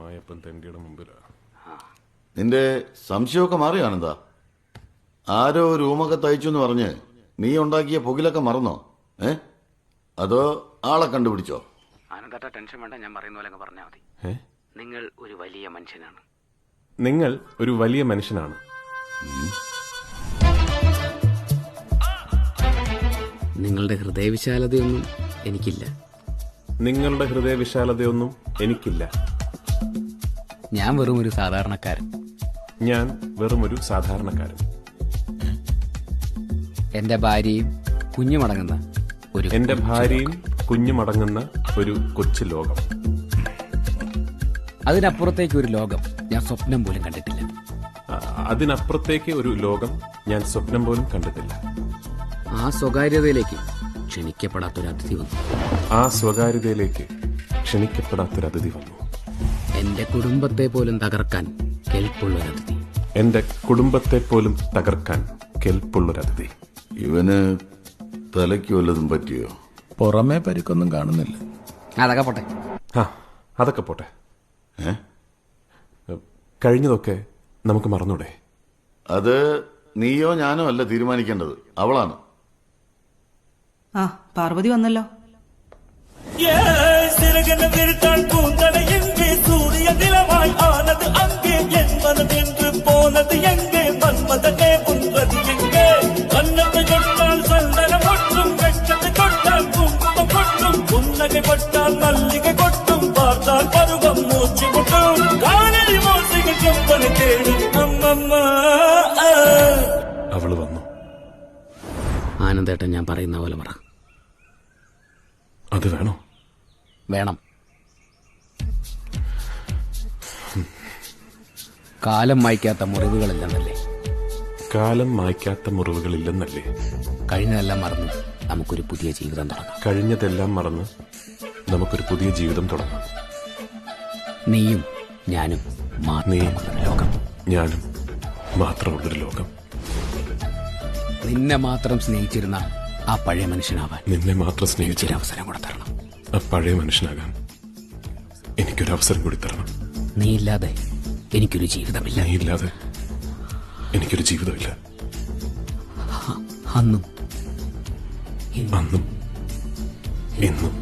നായപ്പൻ തെണ്ടിയുടെ മുമ്പിലാ. നിന്റെ സംശയമൊക്കെ മാറി ആനന്ദാ? ആരോ റൂമൊക്കെ തയ്ച്ചു എന്ന് പറഞ്ഞ് നീ ഉണ്ടാക്കിയ പുകിലൊക്കെ മറന്നോ? അതോ ആളെ കണ്ടുപിടിച്ചോ? ആനന്ദാട്ട ടെൻഷൻ വേണ്ട, ഞാൻ പറയുന്ന പോലെ പറഞ്ഞാൽ മതി. നിങ്ങൾ ഒരു വലിയ മനുഷ്യനാണ്. നിങ്ങൾ ഒരു വലിയ മനുഷ്യനാണ്. നിങ്ങളുടെ ഹൃദയവിശാലതയൊന്നും എനിക്കില്ല. നിങ്ങളുടെ ഹൃദയവിശാലതയൊന്നും എനിക്കില്ല. ഞാൻ വെറും ഒരു സാധാരണക്കാരൻ. ഞാൻ വെറുമൊരു സാധാരണക്കാരൻ. എന്റെ ഭാര്യയും കുഞ്ഞുമടങ്ങുന്ന എന്റെ ഭാര്യയും കുഞ്ഞുമടങ്ങുന്ന ഒരു കൊച്ചു ലോകം. അതിനപ്പുറത്തേക്ക് ഒരു ലോകം ഞാൻ സ്വപ്നം പോലും കണ്ടിട്ടില്ല. അതിനപ്പുറത്തേക്ക് ഒരു ലോകം ഞാൻ സ്വപ്നം പോലും കണ്ടിട്ടില്ല. ആ സ്വകാര്യതയിലേക്ക് ക്ഷണിക്കപ്പെടാത്തൊരു അതിഥി വന്നു. ആ സ്വകാര്യതയിലേക്ക് ക്ഷണിക്കപ്പെടാത്തൊരതിഥി വന്നു. എന്റെ കുടുംബത്തെ പോലും തകർക്കാൻ കെൽപ്പുള്ളൊരതിഥി. എന്റെ കുടുംബത്തെ പോലും തകർക്കാൻ കെൽപ്പുള്ളൊരതിഥി. ഇവന് തലയ്ക്ക് വല്ലതും പറ്റിയോ? പുറമേ പരിക്കൊന്നും കാണുന്നില്ല. അതൊക്കെ പോട്ടെ. അതൊക്കെ പോട്ടെ. കഴിഞ്ഞതൊക്കെ നമുക്ക് മറന്നൂടെ? അത് നീയോ ഞാനോ അല്ല തീരുമാനിക്കേണ്ടത്, അവളാണ്. പാർവതി വന്നല്ലോ. അവള് വന്നു. ആനന്ദേട്ടൻ ഞാൻ പറയുന്ന പോലെ പറ. അത് വേണോ? വേണം. കാലം മായ്ക്കാത്ത മുറിവുകളില്ലെന്നല്ലേ? കാലം മായ്ക്കാത്ത മുറിവുകളില്ലെന്നല്ലേ? കഴിഞ്ഞതെല്ലാം മറന്ന് നമുക്കൊരു പുതിയ ജീവിതം തുടങ്ങാം. കഴിഞ്ഞതെല്ലാം മറന്ന് നമുക്കൊരു പുതിയ ജീവിതം തുടങ്ങാം. നീയും ഞാനും മാത്രമുള്ളൊരു ലോകം. ഞാനും മാത്രമുള്ളൊരു ലോകം. നിന്നെ മാത്രം സ്നേഹിച്ചിരുന്ന ആ പഴയ മനുഷ്യനാവാൻ നിന്നെ മാത്രം സ്നേഹിച്ചൊരു അവസരം കൂടെ തരണം. ആ പഴയ മനുഷ്യനാകാൻ എനിക്കൊരു അവസരം കൂടി തരണം. നീയില്ലാതെ എനിക്കൊരു ജീവിതമില്ല. നീയില്ലാതെ എനിക്കൊരു ജീവിതമില്ല. അന്നും അന്നും ഇന്നും